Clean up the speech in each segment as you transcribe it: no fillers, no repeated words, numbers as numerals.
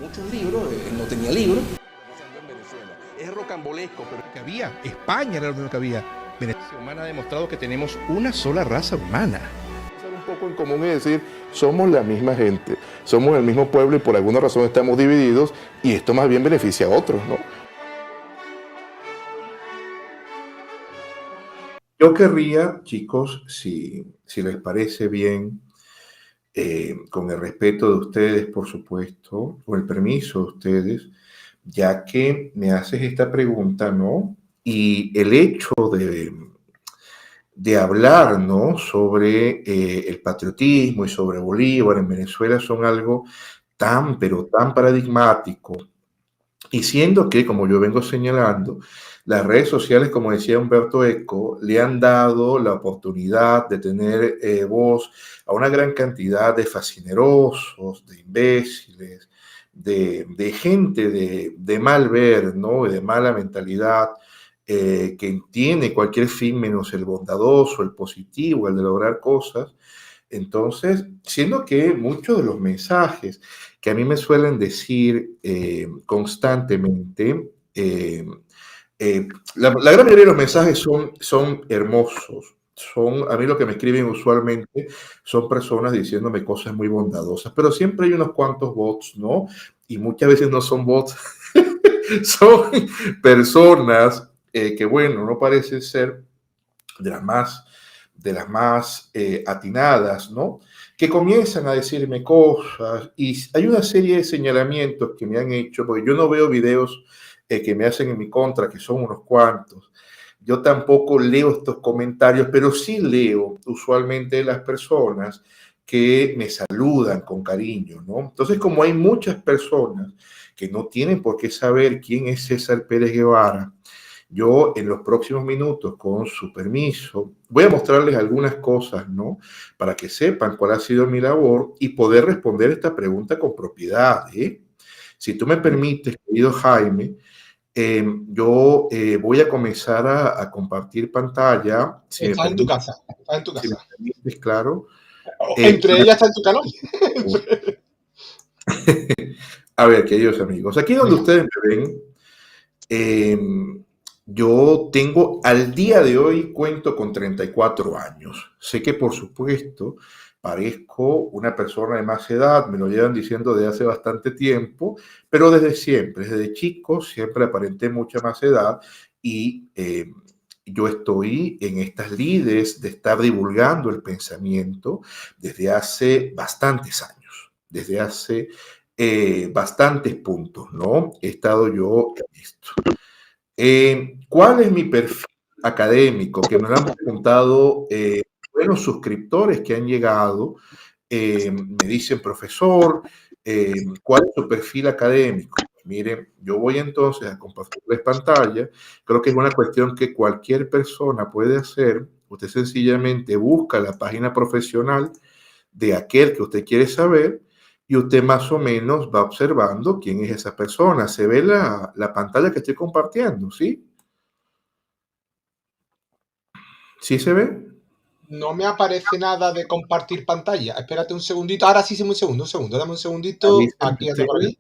Muchos libros, él no tenía libros. En Venezuela. Es rocambolesco, pero que había. España era lo único que había. Venezuela humana ha demostrado que tenemos una sola raza humana. Un poco en común es decir, somos la misma gente, somos el mismo pueblo y por alguna razón estamos divididos y esto más bien beneficia a otros, ¿no? Yo querría, chicos, si les parece bien, con el respeto de ustedes, por supuesto, con el permiso de ustedes, ya que me haces esta pregunta, ¿no? Y el hecho de hablar, ¿no? Sobre el patriotismo y sobre Bolívar en Venezuela son algo tan, pero tan paradigmático. Y siendo que, como yo vengo señalando, las redes sociales, como decía Humberto Eco, le han dado la oportunidad de tener voz a una gran cantidad de fascinerosos, de imbéciles, de gente de mal ver, ¿no? De mala mentalidad, que tiene cualquier fin menos el bondadoso, el positivo, el de lograr cosas. Entonces, siendo que muchos de los mensajes que a mí me suelen decir constantemente, la gran mayoría de los mensajes son hermosos. A mí lo que me escriben usualmente son personas diciéndome cosas muy bondadosas, pero siempre hay unos cuantos bots, ¿no? Y muchas veces no son bots, son personas que, bueno, no parecen ser de las más atinadas, ¿no? Que comienzan a decirme cosas y hay una serie de señalamientos que me han hecho, porque yo no veo videos que me hacen en mi contra, que son unos cuantos. Yo tampoco leo estos comentarios, pero sí leo usualmente las personas que me saludan con cariño, ¿no? Entonces, como hay muchas personas que no tienen por qué saber quién es César Pérez Guevara, yo en los próximos minutos, con su permiso, voy a mostrarles algunas cosas, ¿no? Para que sepan cuál ha sido mi labor y poder responder esta pregunta con propiedad, ¿eh? Si tú me permites, querido Jaime, yo voy a comenzar a compartir pantalla. Si me Estás en tu permites, casa, estás en tu si me casa. permites, claro. Entre ellas está en tu canal. A ver, queridos amigos, aquí donde ustedes me ven, yo tengo al día de hoy, cuento con 34 años. Sé que por supuesto parezco una persona de más edad, me lo llevan diciendo desde hace bastante tiempo, pero desde siempre, desde chico, siempre aparenté mucha más edad y yo estoy en estas lides de estar divulgando el pensamiento desde hace bastantes años, desde hace bastantes puntos, ¿no? He estado yo en esto. ¿Cuál es mi perfil académico? Que me lo han preguntado buenos suscriptores que han llegado. Me dicen, profesor, ¿cuál es su perfil académico? Miren, yo voy entonces a compartirles pantalla. Creo que es una cuestión que cualquier persona puede hacer. Usted sencillamente busca la página profesional de aquel que usted quiere saber y usted más o menos va observando quién es esa persona. Se ve la pantalla que estoy compartiendo, ¿sí? ¿Sí se ve? No me aparece nada de compartir pantalla. Espérate un segundito. Ahora sí, un segundo. Dame un segundito. Aquí anda por aquí.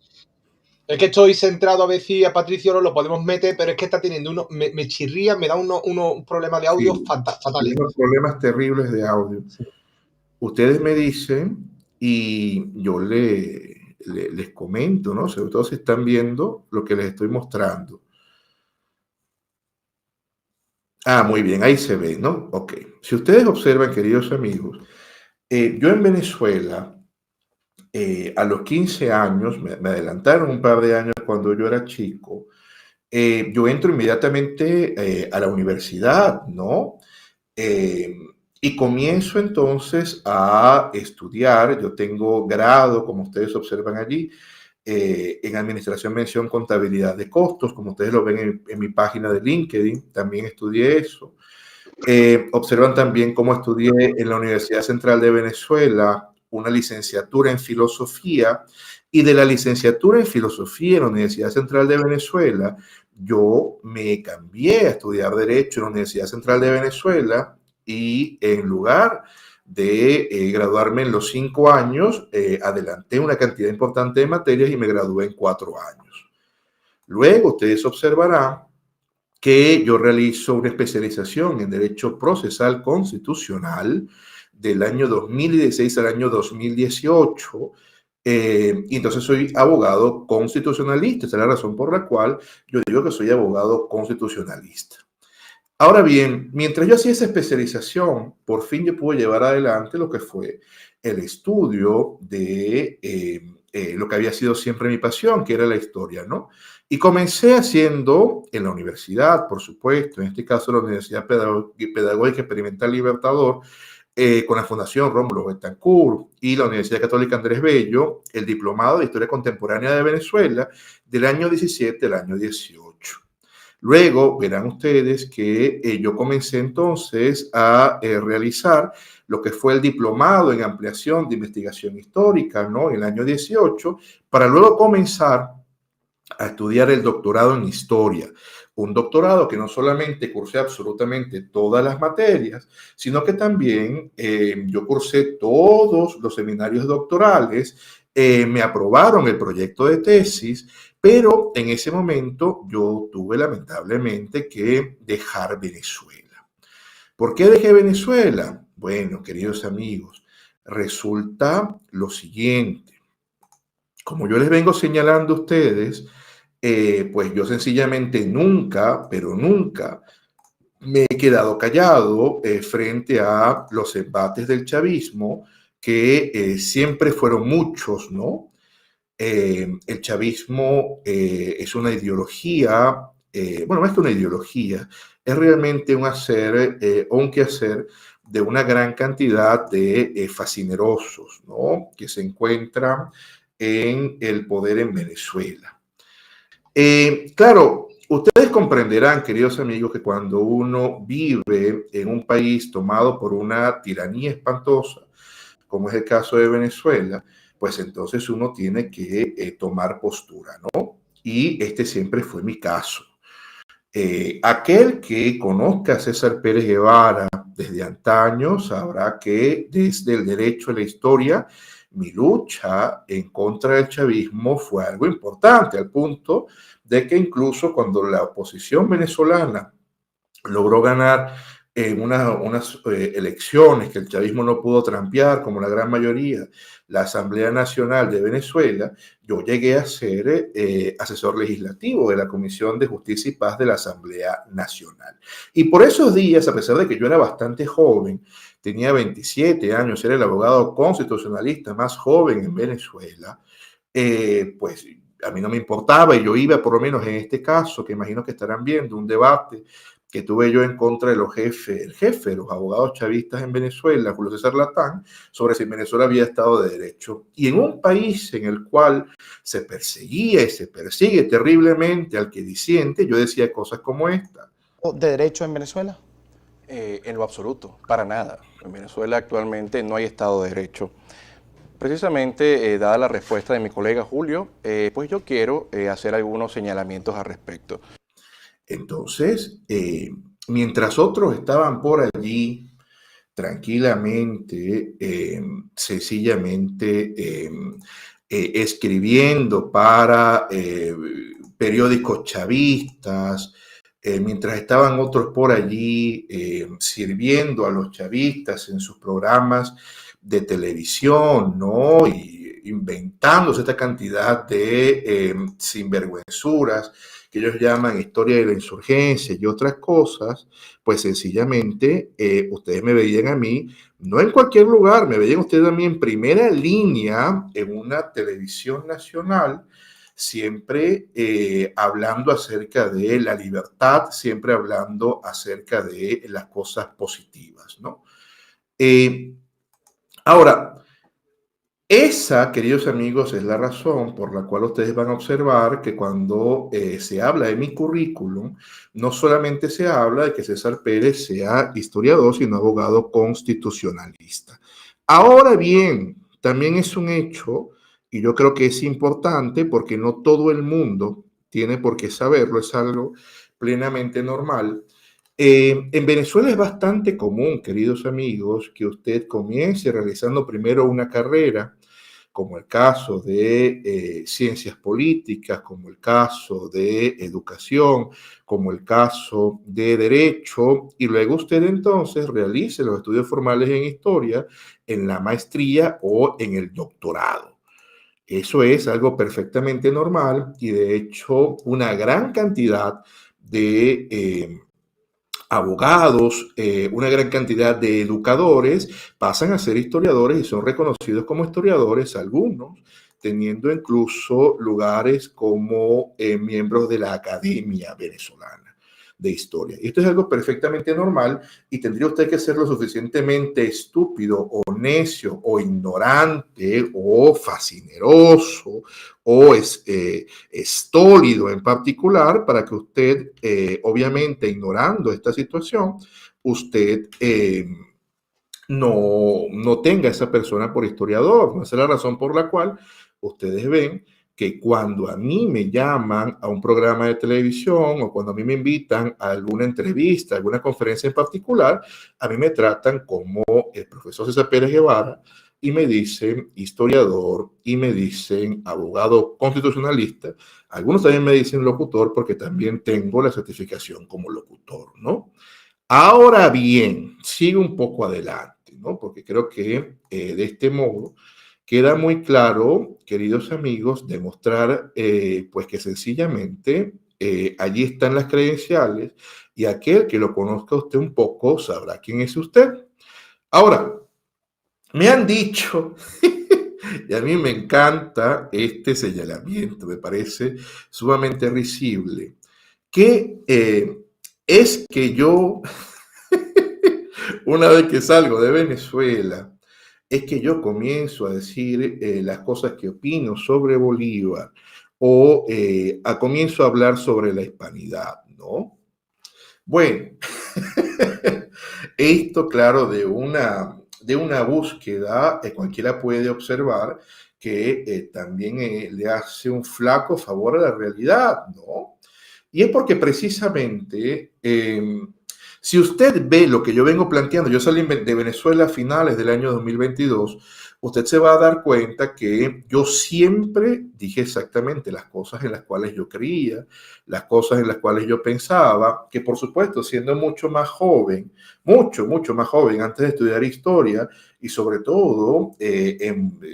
Es que estoy centrado a ver si a Patricio lo podemos meter, pero es que está teniendo me chirría, me da un problema de audio fatal. Tenemos problemas terribles de audio. Sí. Ustedes me dicen y yo les comento, ¿no? Sobre todo si están viendo lo que les estoy mostrando. Ah, muy bien, ahí se ve, ¿no? Ok. Si ustedes observan, queridos amigos, yo en Venezuela, a los 15 años, me adelantaron un par de años cuando yo era chico, yo entro inmediatamente a la universidad, ¿no? Y comienzo entonces a estudiar. Yo tengo grado, como ustedes observan allí, en Administración, Mención, Contabilidad de Costos, como ustedes lo ven en mi página de LinkedIn, también estudié eso. Observan también cómo estudié en la Universidad Central de Venezuela una licenciatura en Filosofía, y de la licenciatura en Filosofía en la Universidad Central de Venezuela, yo me cambié a estudiar Derecho en la Universidad Central de Venezuela y en lugar de graduarme en los 5 años, adelanté una cantidad importante de materias y me gradué en 4 años. Luego ustedes observarán que yo realizo una especialización en Derecho Procesal Constitucional del año 2016 al año 2018. Y entonces soy abogado constitucionalista. Esa es la razón por la cual yo digo que soy abogado constitucionalista. Ahora bien, mientras yo hacía esa especialización, por fin yo pude llevar adelante lo que fue el estudio de lo que había sido siempre mi pasión, que era la historia, ¿no? Y comencé haciendo en la universidad, por supuesto, en este caso la Universidad Pedagógica Experimental Libertador, con la Fundación Rómulo Betancourt y la Universidad Católica Andrés Bello, el diplomado de Historia Contemporánea de Venezuela del año 17 al año 18. Luego verán ustedes que yo comencé entonces a realizar lo que fue el diplomado en ampliación de investigación histórica, ¿no? En el año 18, para luego comenzar a estudiar el doctorado en historia. Un doctorado que no solamente cursé absolutamente todas las materias, sino que también yo cursé todos los seminarios doctorales, me aprobaron el proyecto de tesis, pero en ese momento yo tuve lamentablemente que dejar Venezuela. ¿Por qué dejé Venezuela? Bueno, queridos amigos, resulta lo siguiente. Como yo les vengo señalando a ustedes, pues yo sencillamente nunca, pero nunca me he quedado callado frente a los embates del chavismo, que siempre fueron muchos, ¿no? El chavismo es una ideología, bueno, más que una ideología, es realmente un hacer o un quehacer de una gran cantidad de fascinerosos, ¿no? Que se encuentran en el poder en Venezuela. Claro, ustedes comprenderán, queridos amigos, que cuando uno vive en un país tomado por una tiranía espantosa, como es el caso de Venezuela, pues entonces uno tiene que tomar postura, ¿no? Y este siempre fue mi caso. Aquel que conozca a César Pérez Guevara desde antaño sabrá que desde el derecho a la historia, mi lucha en contra del chavismo fue algo importante, al punto de que incluso cuando la oposición venezolana logró ganar en unas elecciones que el chavismo no pudo trampear, como la gran mayoría, la Asamblea Nacional de Venezuela, yo llegué a ser asesor legislativo de la Comisión de Justicia y Paz de la Asamblea Nacional. Y por esos días, a pesar de que yo era bastante joven, tenía 27 años, era el abogado constitucionalista más joven en Venezuela, pues a mí no me importaba y yo iba, por lo menos en este caso, que imagino que estarán viendo, un debate que tuve yo en contra de el jefe de los abogados chavistas en Venezuela, Julio César Latán, sobre si Venezuela había Estado de Derecho. Y en un país en el cual se perseguía y se persigue terriblemente al que disiente, yo decía cosas como esta. ¿De derecho en Venezuela? En lo absoluto, para nada. En Venezuela actualmente no hay Estado de Derecho. Precisamente, dada la respuesta de mi colega Julio, pues yo quiero hacer algunos señalamientos al respecto. Entonces, mientras otros estaban por allí tranquilamente, sencillamente escribiendo para periódicos chavistas, mientras estaban otros por allí sirviendo a los chavistas en sus programas de televisión, ¿no? Y inventándose esta cantidad de sinvergüenzuras que ellos llaman historia de la insurgencia y otras cosas, pues sencillamente ustedes me veían a mí, no en cualquier lugar, me veían ustedes a mí en primera línea en una televisión nacional, siempre hablando acerca de la libertad, siempre hablando acerca de las cosas positivas, ¿no? Ahora, esa, queridos amigos, es la razón por la cual ustedes van a observar que cuando se habla de mi currículum, no solamente se habla de que César Pérez sea historiador, sino abogado constitucionalista. Ahora bien, también es un hecho, y yo creo que es importante porque no todo el mundo tiene por qué saberlo, es algo plenamente normal, En Venezuela es bastante común, queridos amigos, que usted comience realizando primero una carrera, como el caso de ciencias políticas, como el caso de educación, como el caso de derecho, y luego usted entonces realice los estudios formales en historia, en la maestría o en el doctorado. Eso es algo perfectamente normal y de hecho una gran cantidad de abogados, una gran cantidad de educadores pasan a ser historiadores y son reconocidos como historiadores, algunos teniendo incluso lugares como miembros de la Academia Venezolana de Historia. Y esto es algo perfectamente normal y tendría usted que ser lo suficientemente estúpido o necio o ignorante o fascineroso o estólido en particular para que usted, obviamente ignorando esta situación, usted no tenga a esa persona por historiador. Esa es la razón por la cual ustedes ven que cuando a mí me llaman a un programa de televisión o cuando a mí me invitan a alguna entrevista, a alguna conferencia en particular, a mí me tratan como el profesor César Pérez Guevara y me dicen historiador y me dicen abogado constitucionalista. Algunos también me dicen locutor porque también tengo la certificación como locutor, ¿no? Ahora bien, sigo un poco adelante, ¿no? Porque creo que de este modo queda muy claro, queridos amigos, demostrar pues que sencillamente allí están las credenciales y aquel que lo conozca usted un poco sabrá quién es usted. Ahora, me han dicho, y a mí me encanta este señalamiento, me parece sumamente risible, que es que yo, una vez que salgo de Venezuela, es que yo comienzo a decir las cosas que opino sobre Bolívar o comienzo a hablar sobre la hispanidad, ¿no? Bueno, esto, claro, de una búsqueda, cualquiera puede observar que también le hace un flaco favor a la realidad, ¿no? Y es porque precisamente, si usted ve lo que yo vengo planteando, yo salí de Venezuela a finales del año 2022, usted se va a dar cuenta que yo siempre dije exactamente las cosas en las cuales yo creía, las cosas en las cuales yo pensaba, que por supuesto, siendo mucho más joven, mucho más joven antes de estudiar historia y sobre todo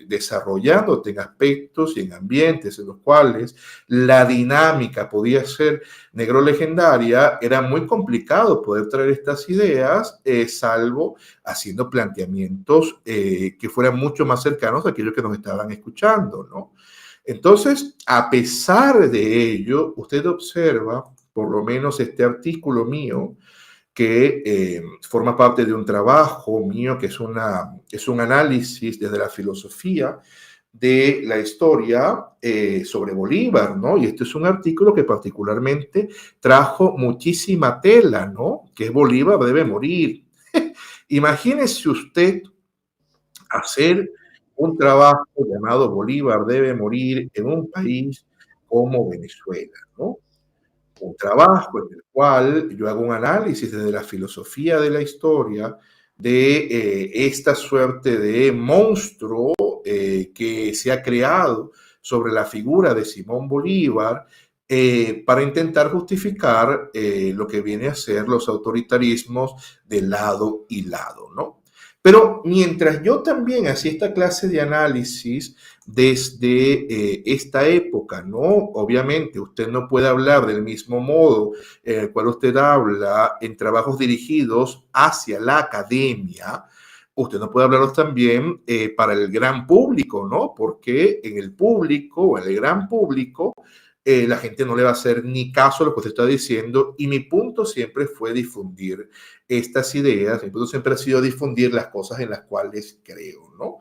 desarrollándote en aspectos y en ambientes en los cuales la dinámica podía ser negro legendaria, era muy complicado poder traer estas ideas, salvo haciendo planteamientos que fueran mucho más cercanos a aquellos que nos estaban escuchando, ¿no? Entonces, a pesar de ello, usted observa, por lo menos este artículo mío, que forma parte de un trabajo mío que es un análisis desde la filosofía de la historia sobre Bolívar, ¿no? Y este es un artículo que particularmente trajo muchísima tela, ¿no? Que Bolívar debe morir. Imagínese usted hacer un trabajo llamado Bolívar debe morir en un país como Venezuela, ¿no? Un trabajo en el cual yo hago un análisis desde la filosofía de la historia de esta suerte de monstruo que se ha creado sobre la figura de Simón Bolívar para intentar justificar lo que viene a ser los autoritarismos de lado y lado, ¿no? Pero mientras yo también hacía esta clase de análisis desde esta época, ¿no? Obviamente usted no puede hablar del mismo modo en el cual usted habla en trabajos dirigidos hacia la academia. Usted no puede hablarlos también para el gran público, ¿no? Porque en el público o en el gran público la gente no le va a hacer ni caso a lo que usted está diciendo y mi punto siempre fue difundir estas ideas, mi punto siempre ha sido difundir las cosas en las cuales creo, ¿no?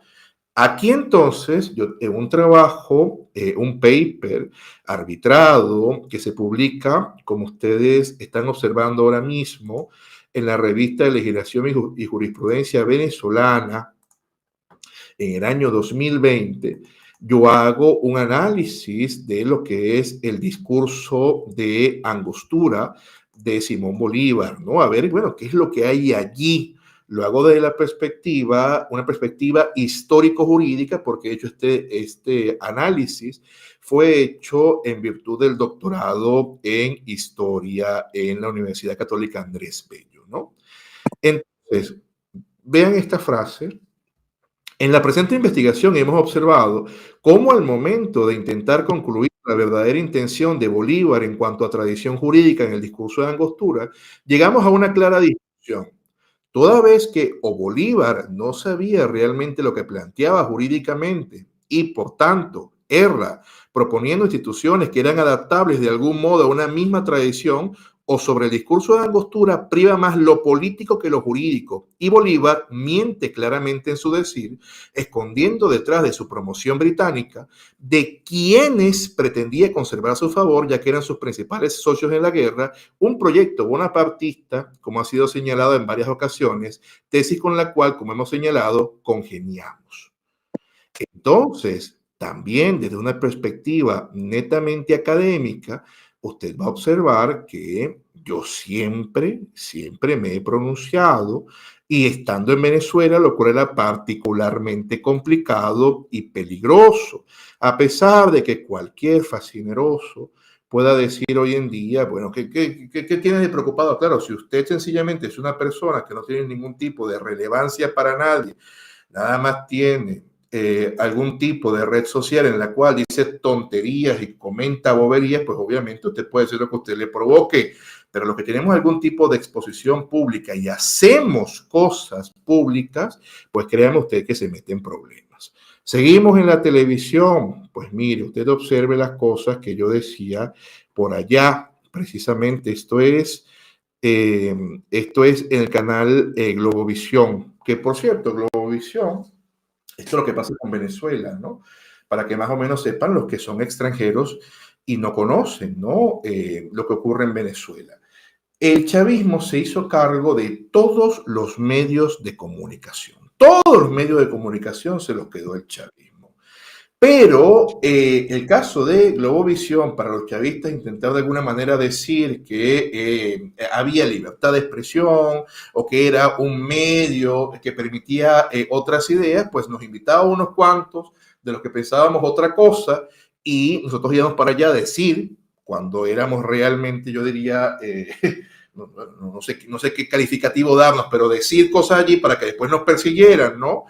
Aquí entonces, yo en un trabajo, un paper arbitrado que se publica, como ustedes están observando ahora mismo, en la revista de Legislación y Jurisprudencia Venezolana, en el año 2020, yo hago un análisis de lo que es el discurso de Angostura de Simón Bolívar, ¿no? A ver, bueno, ¿qué es lo que hay allí? Lo hago desde la perspectiva, una perspectiva histórico-jurídica, porque de hecho este análisis fue hecho en virtud del doctorado en historia en la Universidad Católica Andrés Bello, ¿no? Entonces, vean esta frase. En la presente investigación hemos observado cómo al momento de intentar concluir la verdadera intención de Bolívar en cuanto a tradición jurídica en el discurso de Angostura, llegamos a una clara discusión. Toda vez que o Bolívar no sabía realmente lo que planteaba jurídicamente y por tanto erra proponiendo instituciones que eran adaptables de algún modo a una misma tradición, o sobre el discurso de Angostura priva más lo político que lo jurídico, y Bolívar miente claramente en su decir, escondiendo detrás de su promoción británica de quienes pretendía conservar a su favor, ya que eran sus principales socios en la guerra, un proyecto bonapartista, como ha sido señalado en varias ocasiones, tesis con la cual, como hemos señalado, congeniamos. Entonces, también desde una perspectiva netamente académica, usted va a observar que yo siempre me he pronunciado, y estando en Venezuela, lo cual era particularmente complicado y peligroso, a pesar de que cualquier fascineroso pueda decir hoy en día, bueno, ¿qué tiene de preocupado? Claro, si usted sencillamente es una persona que no tiene ningún tipo de relevancia para nadie, nada más tiene algún tipo de red social en la cual dice tonterías y comenta boberías, pues obviamente usted puede decir lo que usted le provoque, pero los que tenemos algún tipo de exposición pública y hacemos cosas públicas, pues créame usted que se mete en problemas. Seguimos en la televisión, pues mire, usted observe las cosas que yo decía por allá, precisamente esto es en el canal Globovisión, que por cierto, Globovisión, esto es lo que pasa con Venezuela, ¿no? Para que más o menos sepan los que son extranjeros y no conocen, ¿no? Lo que ocurre en Venezuela. El chavismo se hizo cargo de todos los medios de comunicación. Todos los medios de comunicación se los quedó el chavismo. Pero el caso de Globovisión, para los chavistas, intentar de alguna manera decir que había libertad de expresión o que era un medio que permitía otras ideas, pues nos invitaba a unos cuantos de los que pensábamos otra cosa, y nosotros íbamos para allá a decir, cuando éramos realmente, yo diría, no sé qué calificativo darnos, pero decir cosas allí para que después nos persiguieran, ¿no?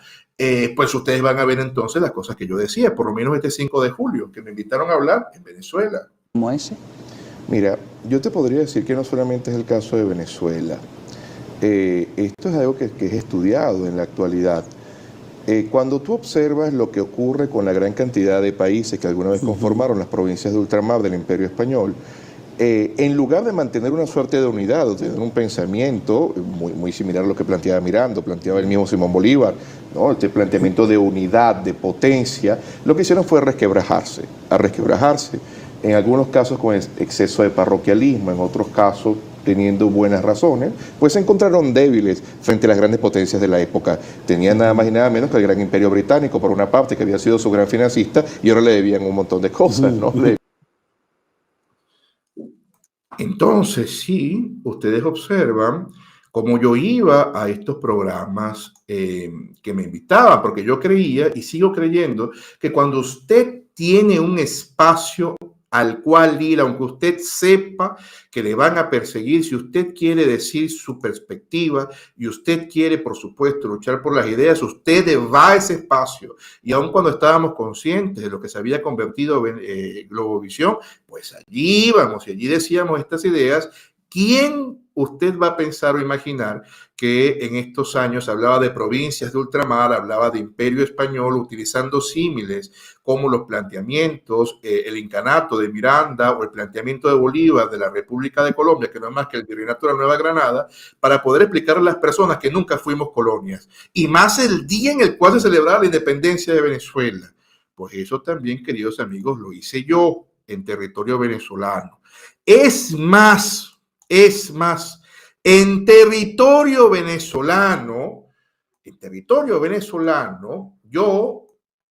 Pues ustedes van a ver entonces las cosas que yo decía, por lo menos este 5 de julio, que me invitaron a hablar en Venezuela. ¿Como ese? Mira, yo te podría decir que no solamente es el caso de Venezuela. Esto es algo que es estudiado en la actualidad. Cuando tú observas lo que ocurre con la gran cantidad de países que alguna vez conformaron las provincias de ultramar del Imperio Español, en lugar de mantener una suerte de unidad o tener un pensamiento muy similar a lo que planteaba Miranda, planteaba el mismo Simón Bolívar, ¿no? Este planteamiento de unidad, de potencia, lo que hicieron fue resquebrajarse, en algunos casos con exceso de parroquialismo, en otros casos teniendo buenas razones, pues se encontraron débiles frente a las grandes potencias de la época. Tenían nada más y nada menos que el gran imperio británico, por una parte, que había sido su gran financista, y ahora le debían un montón de cosas, ¿no? Entonces, sí, ustedes observan cómo yo iba a estos programas que me invitaban, porque yo creía y sigo creyendo que cuando usted tiene un espacio al cual ir, aunque usted sepa que le van a perseguir, si usted quiere decir su perspectiva y usted quiere, por supuesto, luchar por las ideas, usted va a ese espacio. Y aun cuando estábamos conscientes de lo que se había convertido en Globovisión, pues allí íbamos y allí decíamos estas ideas. ¿Quién usted va a pensar o imaginar que en estos años hablaba de provincias de ultramar, hablaba de imperio español, utilizando símiles como los planteamientos, el incanato de Miranda o el planteamiento de Bolívar de la República de Colombia, que no es más que el virreinato de la Nueva Granada, para poder explicar a las personas que nunca fuimos colonias? Y más el día en el cual se celebraba la independencia de Venezuela. Pues eso también, queridos amigos, lo hice yo en territorio venezolano. Es más, en territorio venezolano, yo,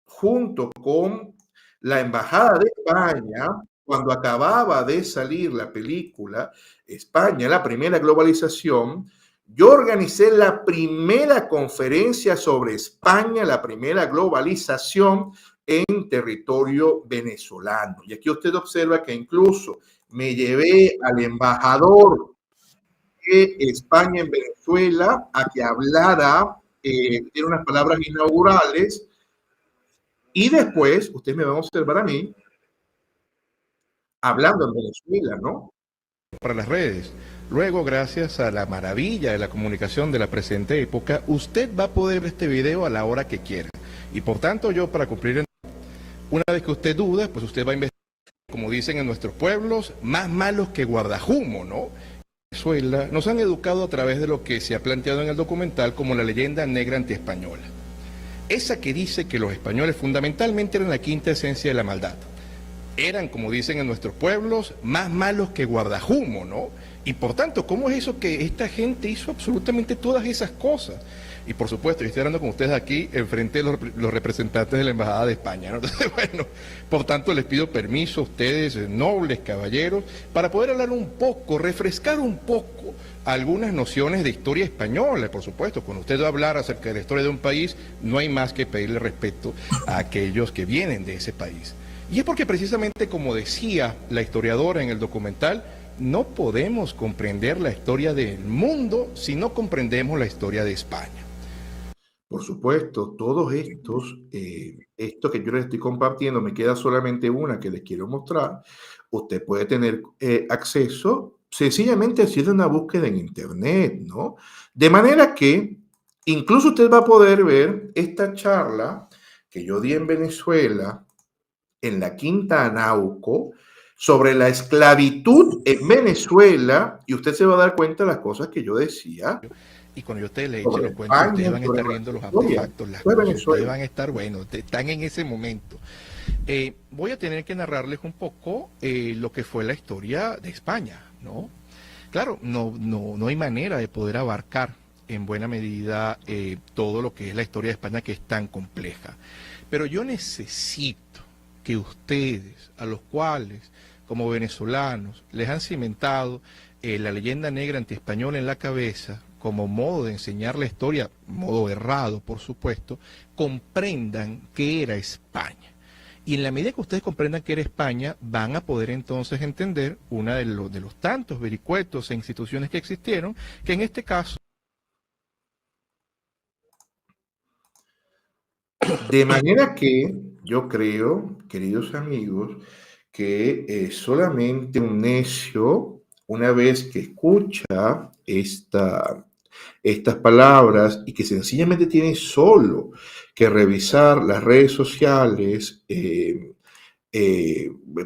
junto con la Embajada de España, cuando acababa de salir la película España, la primera globalización, yo organicé la primera conferencia sobre España, la primera globalización en territorio venezolano. Y aquí usted observa que incluso me llevé al embajador de España en Venezuela a que hablara, tiene unas palabras inaugurales, y después usted me va a observar a mí hablando en Venezuela, ¿no? Para las redes. Luego, gracias a la maravilla de la comunicación de la presente época, usted va a poder ver este video a la hora que quiera. Y por tanto, yo para cumplir, una vez que usted duda, pues usted va a investigar, como dicen en nuestros pueblos, más malos que guardajumo, ¿no? Venezuela nos han educado a través de lo que se ha planteado en el documental como la leyenda negra antiespañola. Esa que dice que los españoles fundamentalmente eran la quinta esencia de la maldad. Eran, como dicen en nuestros pueblos, más malos que guardajumo, ¿no? Y por tanto, ¿cómo es eso que esta gente hizo absolutamente todas esas cosas? Y por supuesto, yo estoy hablando con ustedes aquí enfrente de los representantes de la Embajada de España, ¿no? Entonces, bueno, por tanto les pido permiso a ustedes, nobles caballeros, para poder hablar un poco, refrescar un poco algunas nociones de historia española. Por supuesto, cuando usted va a hablar acerca de la historia de un país, no hay más que pedirle respeto a aquellos que vienen de ese país. Y es porque precisamente, como decía la historiadora en el documental, no podemos comprender la historia del mundo si no comprendemos la historia de España. Por supuesto, todos estos, esto que yo les estoy compartiendo, me queda solamente una que les quiero mostrar. Usted puede tener acceso sencillamente haciendo una búsqueda en Internet, ¿no? De manera que incluso usted va a poder ver esta charla que yo di en Venezuela, en la Quinta Anauco, sobre la esclavitud en Venezuela, y usted se va a dar cuenta de las cosas que yo decía. Y cuando yo te le eche los cuentos, ustedes van a estar viendo los artefactos, las cosas, ustedes van a estar, bueno, están en ese momento. Voy a tener que narrarles un poco lo que fue la historia de España, ¿no? Claro, no hay manera de poder abarcar en buena medida todo lo que es la historia de España, que es tan compleja. Pero yo necesito que ustedes, a los cuales como venezolanos les han cimentado la leyenda negra antiespañola en la cabeza como modo de enseñar la historia, modo errado por supuesto, comprendan qué era España. Y en la medida que ustedes comprendan qué era España, van a poder entonces entender una de los tantos vericuetos e instituciones que existieron, que en este caso... De manera que yo creo, queridos amigos, que solamente un necio, una vez que escucha estas palabras y que sencillamente tiene solo que revisar las redes sociales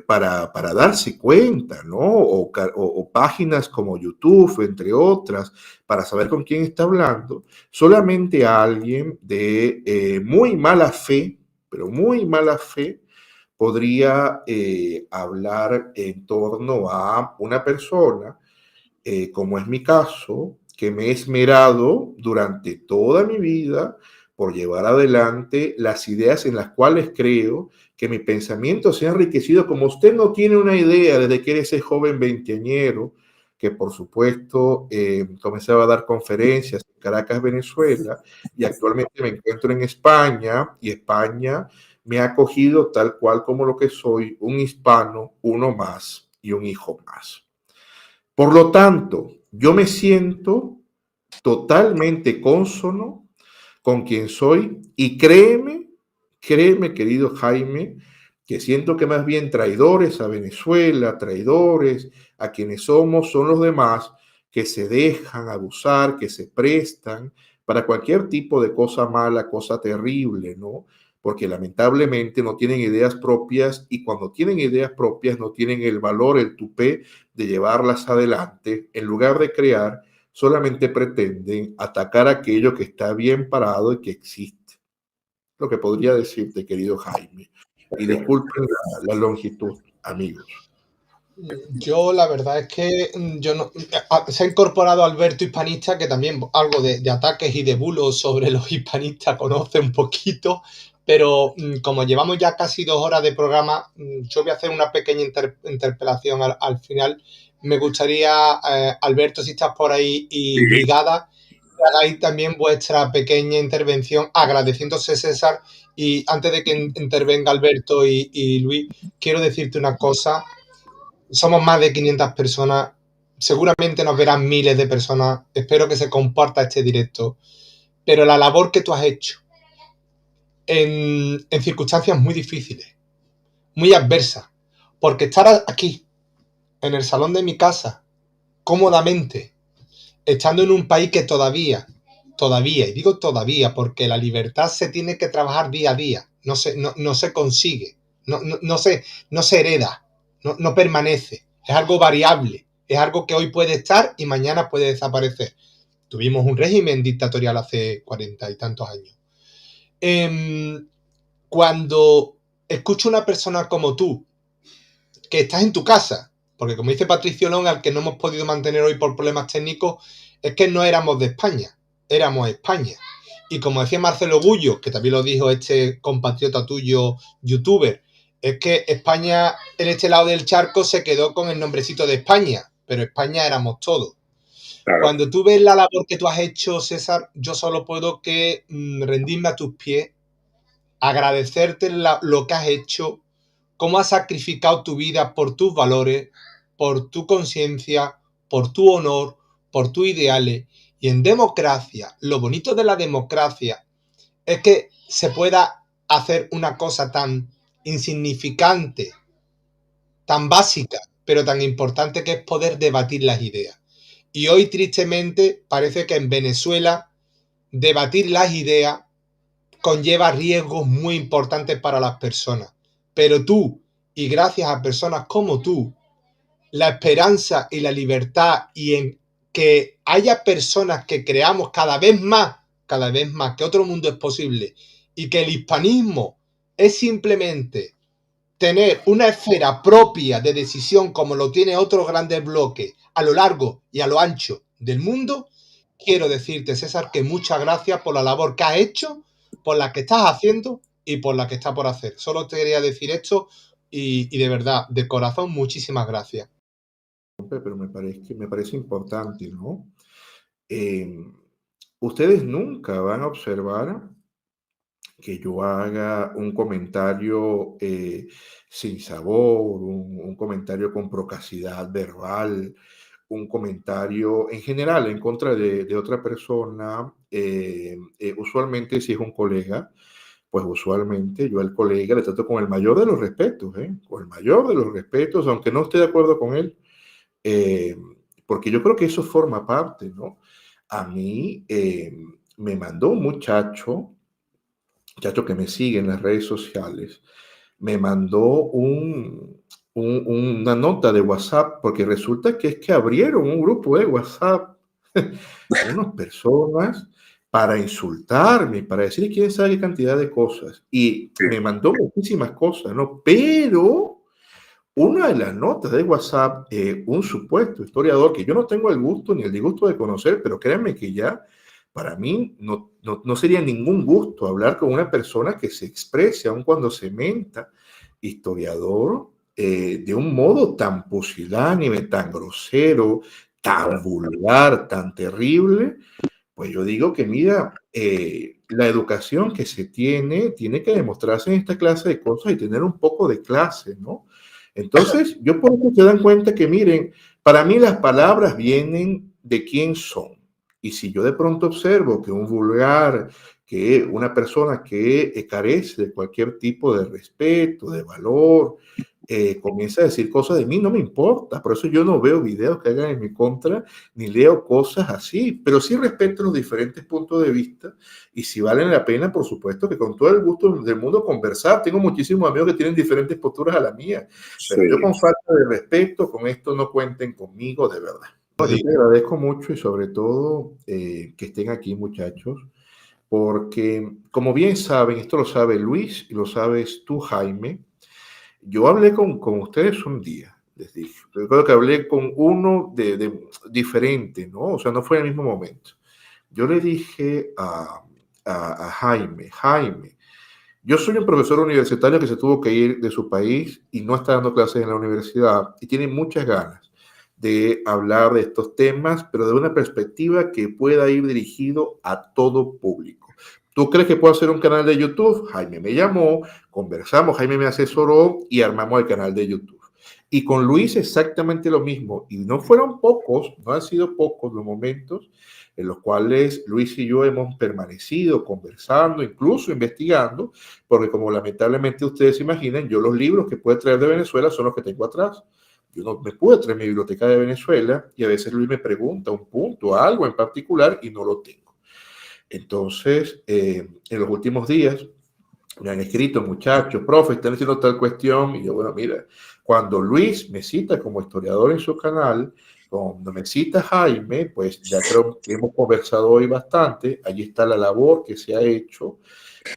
para darse cuenta, ¿no? O páginas como YouTube, entre otras, para saber con quién está hablando, solamente alguien de muy mala fe, pero muy mala fe, podría hablar en torno a una persona, como es mi caso, que me he esmerado durante toda mi vida por llevar adelante las ideas en las cuales creo, que mi pensamiento se ha enriquecido, como usted no tiene una idea desde que era ese joven veinteañero, que por supuesto comenzaba a dar conferencias en Caracas, Venezuela, y actualmente me encuentro en España, y España me ha acogido tal cual como lo que soy, un hispano, uno más y un hijo más. Por lo tanto, yo me siento totalmente cónsono con quien soy, y créeme, querido Jaime, que siento que más bien traidores a Venezuela, traidores a quienes somos, son los demás que se dejan abusar, que se prestan para cualquier tipo de cosa mala, cosa terrible, ¿no? Porque lamentablemente no tienen ideas propias, y cuando tienen ideas propias no tienen el valor, el tupé de llevarlas adelante. En lugar de crear, solamente pretenden atacar aquello que está bien parado y que existe. Lo que podría decirte, querido Jaime. Y disculpen la longitud, amigos. Yo la verdad es que yo no, se ha incorporado Alberto Hispanista, que también algo de ataques y de bulos sobre los hispanistas conoce un poquito, Pero como llevamos ya casi 2 horas de programa, yo voy a hacer una pequeña interpelación al final. Me gustaría, Alberto, si estás por ahí, y Brigada, que hagáis también vuestra pequeña intervención, agradeciéndose, César. Y antes de que intervenga Alberto y Luis, quiero decirte una cosa. Somos más de 500 personas. Seguramente nos verán miles de personas. Espero que se comparta este directo. Pero la labor que tú has hecho en circunstancias muy difíciles, muy adversas, porque estar aquí, en el salón de mi casa, cómodamente, estando en un país que todavía, y digo todavía porque la libertad se tiene que trabajar día a día, no se consigue, no se hereda, no permanece, es algo variable, es algo que hoy puede estar y mañana puede desaparecer. Tuvimos un régimen dictatorial hace 40 y tantos años. Cuando escucho una persona como tú, que estás en tu casa, porque como dice Patricio Long, al que no hemos podido mantener hoy por problemas técnicos, es que no éramos de España, éramos España. Y como decía Marcelo Gullo, que también lo dijo este compatriota tuyo, youtuber, es que España, en este lado del charco, se quedó con el nombrecito de España, pero España éramos todos. Claro. Cuando tú ves la labor que tú has hecho, César, yo solo puedo que rendirme a tus pies, agradecerte lo que has hecho, cómo has sacrificado tu vida por tus valores, por tu conciencia, por tu honor, por tus ideales. Y en democracia, lo bonito de la democracia es que se pueda hacer una cosa tan insignificante, tan básica, pero tan importante, que es poder debatir las ideas. Y hoy, tristemente, parece que en Venezuela debatir las ideas conlleva riesgos muy importantes para las personas. Pero tú, y gracias a personas como tú, la esperanza y la libertad, y en que haya personas que creamos cada vez más que otro mundo es posible, y que el hispanismo es simplemente tener una esfera propia de decisión como lo tiene otros grandes bloques a lo largo y a lo ancho del mundo. Quiero decirte, César, que muchas gracias por la labor que has hecho, por la que estás haciendo y por la que está por hacer. Solo te quería decir esto y de verdad, de corazón, muchísimas gracias. Pero me parece importante, ¿no? Ustedes nunca van a observar que yo haga un comentario sin sabor, un comentario con procacidad verbal, un comentario en general en contra de otra persona. Usualmente, si es un colega, pues usualmente yo al colega le trato con el mayor de los respetos, con el mayor de los respetos, aunque no esté de acuerdo con él, porque yo creo que eso forma parte, ¿no? A mí me mandó un muchacho que me sigue en las redes sociales, me mandó una nota de WhatsApp, porque resulta que es que abrieron un grupo de WhatsApp unas personas para insultarme, para decir quién sabe qué cantidad de cosas, y me mandó muchísimas cosas, ¿no? Pero una de las notas de WhatsApp, un supuesto historiador que yo no tengo el gusto ni el disgusto de conocer, pero créanme que ya para mí no sería ningún gusto hablar con una persona que se exprese, aun cuando se menta, historiador, de un modo tan pusilánime, tan grosero, tan vulgar, tan terrible. Pues yo digo que, mira, la educación que se tiene que demostrarse en esta clase de cosas y tener un poco de clase, ¿no? Entonces, yo por eso se dan cuenta que, miren, para mí las palabras vienen de quién son. Y si yo de pronto observo que un vulgar, que una persona que carece de cualquier tipo de respeto, de valor, comienza a decir cosas de mí, no me importa. Por eso yo no veo videos que hagan en mi contra, ni leo cosas así, pero sí respeto los diferentes puntos de vista, y si valen la pena, por supuesto que con todo el gusto del mundo conversar. Tengo muchísimos amigos que tienen diferentes posturas a la mía, pero yo con falta de respeto, con esto no cuenten conmigo, de verdad. Yo te agradezco mucho, y sobre todo que estén aquí, muchachos, porque como bien saben, esto lo sabe Luis y lo sabes tú, Jaime. Yo hablé con ustedes un día, les dije. Recuerdo que hablé con uno diferente, ¿no? O sea, no fue en el mismo momento. Yo le dije a Jaime, Yo soy un profesor universitario que se tuvo que ir de su país y no está dando clases en la universidad y tiene muchas ganas de hablar de estos temas, pero de una perspectiva que pueda ir dirigido a todo público. ¿Tú crees que puedo hacer un canal de YouTube? Jaime me llamó, conversamos, Jaime me asesoró y armamos el canal de YouTube. Y con Luis exactamente lo mismo. Y no fueron pocos, no han sido pocos los momentos en los cuales Luis y yo hemos permanecido conversando, incluso investigando, porque como lamentablemente ustedes se imaginan, yo los libros que puedo traer de Venezuela son los que tengo atrás. Yo no me puedo traer mi biblioteca de Venezuela y a veces Luis me pregunta un punto, algo en particular y no lo tengo. Entonces, en los últimos días me han escrito, muchachos, profe, están haciendo tal cuestión. Y yo, bueno, mira, cuando Luis me cita como historiador en su canal, cuando me cita Jaime, pues ya creo que hemos conversado hoy bastante. Allí está la labor que se ha hecho.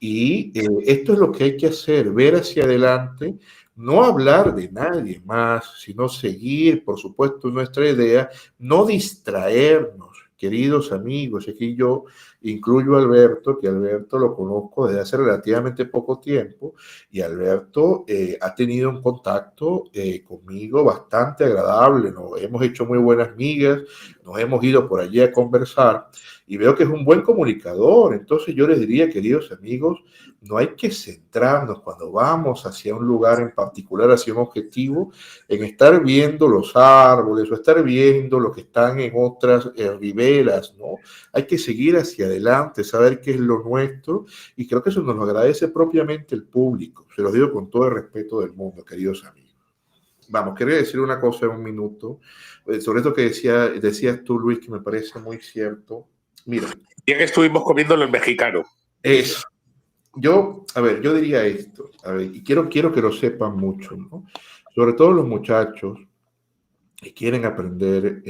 Y esto es lo que hay que hacer, ver hacia adelante, no hablar de nadie más, sino seguir, por supuesto, nuestra idea, no distraernos. Queridos amigos, aquí yo incluyo a Alberto, que Alberto lo conozco desde hace relativamente poco tiempo, y Alberto ha tenido un contacto conmigo bastante agradable, nos hemos hecho muy buenas migas, nos hemos ido por allí a conversar, y veo que es un buen comunicador. Entonces yo les diría, queridos amigos, no hay que centrarnos cuando vamos hacia un lugar en particular, hacia un objetivo, en estar viendo los árboles o estar viendo lo que están en otras riberas, ¿no? Hay que seguir hacia adelante, saber qué es lo nuestro, y creo que eso nos lo agradece propiamente el público. Se los digo con todo el respeto del mundo, queridos amigos. Vamos, quería decir una cosa en un minuto, sobre esto que decías tú, Luis, que me parece muy cierto. Mira. Ya que estuvimos comiendo el mexicano. Eso. Yo diría esto, y quiero que lo sepan mucho, ¿no? Sobre todo los muchachos que quieren aprender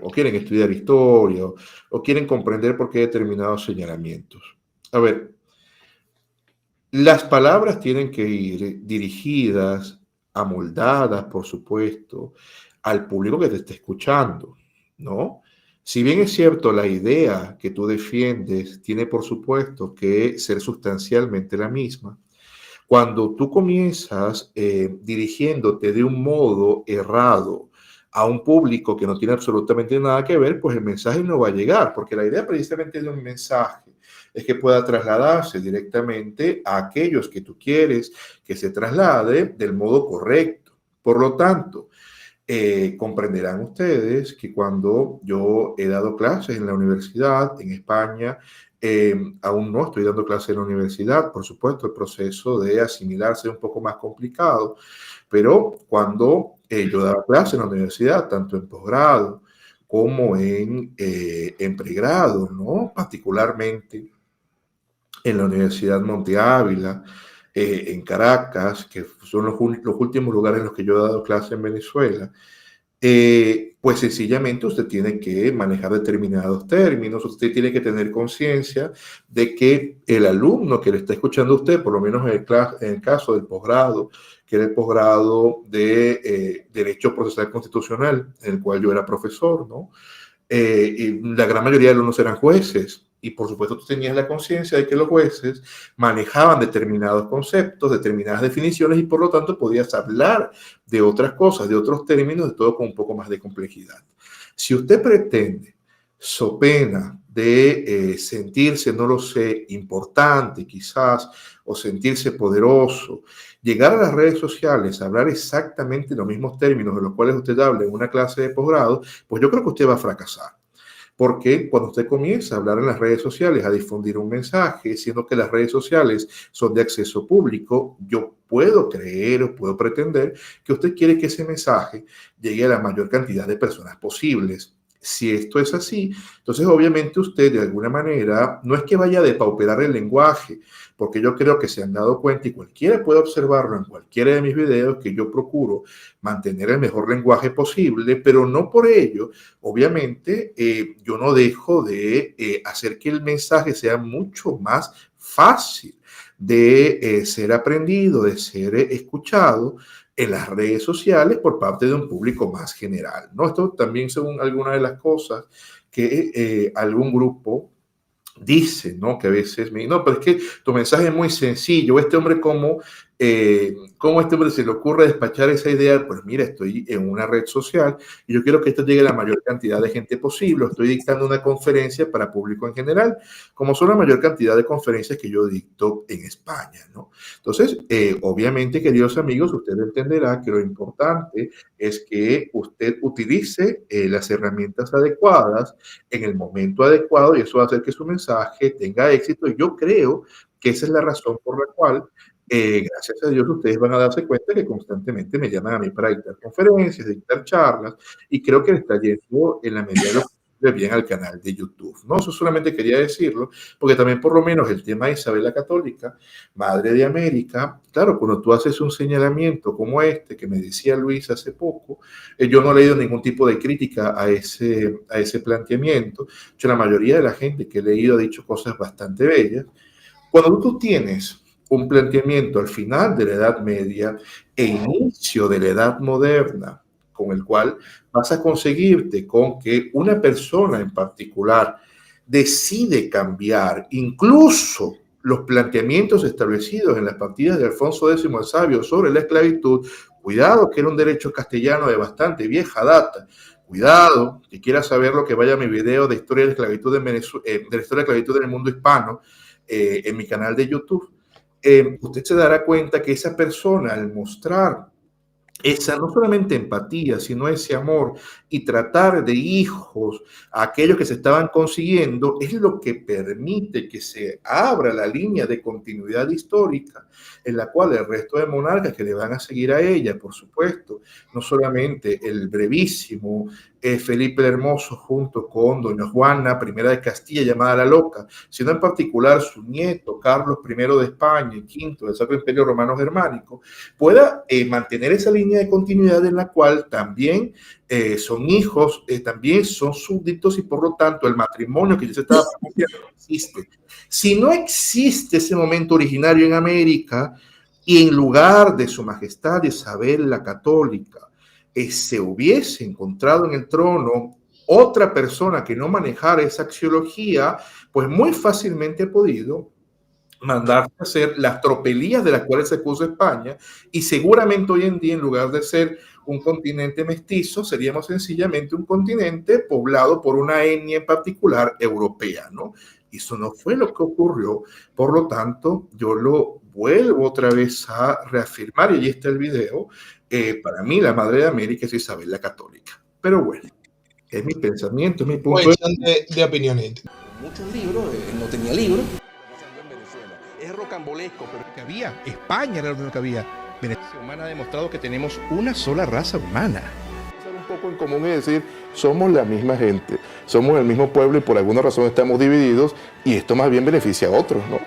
o quieren estudiar historia o quieren comprender por qué determinados señalamientos. A ver, las palabras tienen que ir dirigidas, amoldadas, por supuesto, al público que te esté escuchando, ¿no? Si bien es cierto, la idea que tú defiendes tiene, por supuesto, que ser sustancialmente la misma, cuando tú comienzas dirigiéndote de un modo errado a un público que no tiene absolutamente nada que ver, pues el mensaje no va a llegar, porque la idea precisamente de un mensaje es que pueda trasladarse directamente a aquellos que tú quieres que se traslade del modo correcto. Por lo tanto, comprenderán ustedes que cuando yo he dado clases en la universidad, en España, aún no estoy dando clases en la universidad, por supuesto, el proceso de asimilarse es un poco más complicado, pero cuando yo daba clases en la universidad, tanto en posgrado como en pregrado, ¿no? Particularmente en la Universidad Monte Ávila, en Caracas, que son los últimos lugares en los que yo he dado clase en Venezuela, pues sencillamente usted tiene que manejar determinados términos, usted tiene que tener conciencia de que el alumno que le está escuchando a usted, por lo menos en el caso del posgrado, que era el posgrado de Derecho Procesal Constitucional, en el cual yo era profesor, ¿no? Y la gran mayoría de alumnos eran jueces. Y por supuesto tú tenías la conciencia de que los jueces manejaban determinados conceptos, determinadas definiciones, y por lo tanto podías hablar de otras cosas, de otros términos, de todo con un poco más de complejidad. Si usted pretende, so pena de sentirse, no lo sé, importante quizás, o sentirse poderoso, llegar a las redes sociales, hablar exactamente los mismos términos de los cuales usted habla en una clase de posgrado, pues yo creo que usted va a fracasar. Porque cuando usted comienza a hablar en las redes sociales, a difundir un mensaje, siendo que las redes sociales son de acceso público, yo puedo creer o puedo pretender que usted quiere que ese mensaje llegue a la mayor cantidad de personas posibles. Si esto es así, entonces obviamente usted de alguna manera no es que vaya a depauperar el lenguaje, porque yo creo que se han dado cuenta, y cualquiera puede observarlo en cualquiera de mis videos, que yo procuro mantener el mejor lenguaje posible, pero no por ello, obviamente, yo no dejo de hacer que el mensaje sea mucho más fácil de ser aprendido, de ser escuchado en las redes sociales por parte de un público más general, ¿no? Esto también son algunas de las cosas que algún grupo dice, ¿no? Que a veces me no, pero es que tu mensaje es muy sencillo. Este hombre, ¿cómo a este hombre se le ocurre despachar esa idea? Pues mira, estoy en una red social y yo quiero que esto llegue a la mayor cantidad de gente posible. Estoy dictando una conferencia para público en general, como son la mayor cantidad de conferencias que yo dicto en España, ¿no? Entonces, obviamente, queridos amigos, usted entenderá que lo importante es que usted utilice las herramientas adecuadas en el momento adecuado y eso va a hacer que su mensaje tenga éxito. Y yo creo que esa es la razón por la cual, gracias a Dios, ustedes van a darse cuenta que constantemente me llaman a mí para dictar conferencias, dictar charlas, y creo que le está yendo en la medida de lo posible bien al canal de YouTube, ¿no? Eso solamente quería decirlo, porque también por lo menos el tema de Isabel la Católica, Madre de América, claro, cuando tú haces un señalamiento como este, que me decía Luis hace poco, yo no he leído ningún tipo de crítica a ese planteamiento. Yo, la mayoría de la gente que he leído ha dicho cosas bastante bellas. Cuando tú tienes un planteamiento al final de la Edad Media e inicio de la Edad Moderna, con el cual vas a conseguirte con que una persona en particular decide cambiar incluso los planteamientos establecidos en las partidas de Alfonso X el Sabio sobre la esclavitud. Cuidado, que era un derecho castellano de bastante vieja data. Cuidado, que quiera saber lo que vaya a mi video de historia de la esclavitud de la historia de la esclavitud en el mundo hispano en mi canal de YouTube. Usted se dará cuenta que esa persona, al mostrar esa no solamente empatía, sino ese amor y tratar de hijos a aquellos que se estaban consiguiendo, es lo que permite que se abra la línea de continuidad histórica en la cual el resto de monarcas que le van a seguir a ella, por supuesto, no solamente el brevísimo Felipe el Hermoso junto con doña Juana I de Castilla, llamada la Loca, sino en particular su nieto Carlos I de España y V del Sacro Imperio Romano Germánico, pueda mantener esa línea de continuidad en la cual también son hijos, también son súbditos y por lo tanto el matrimonio que ya se estaba planteando no existe. Si no existe ese momento originario en América y en lugar de su majestad Isabel la Católica se hubiese encontrado en el trono otra persona que no manejara esa axiología, pues muy fácilmente ha podido mandarse a hacer las tropelías de las cuales se acusa España y seguramente hoy en día, en lugar de ser un continente mestizo, seríamos sencillamente un continente poblado por una etnia en particular europea, ¿no? Y eso no fue lo que ocurrió. Por lo tanto, yo lo vuelvo otra vez a reafirmar, y allí está el video. Para mí, la Madre de América es Isabel la Católica. Pero bueno, es mi pensamiento, es mi punto de opiniones. Muchos libros, no tenía libros. Es rocambolesco, pero que había. España era lo único que había. Venezuela humana ha demostrado que tenemos una sola raza humana. Un poco en común es decir, somos la misma gente, somos el mismo pueblo y por alguna razón estamos divididos y esto más bien beneficia a otros, ¿no?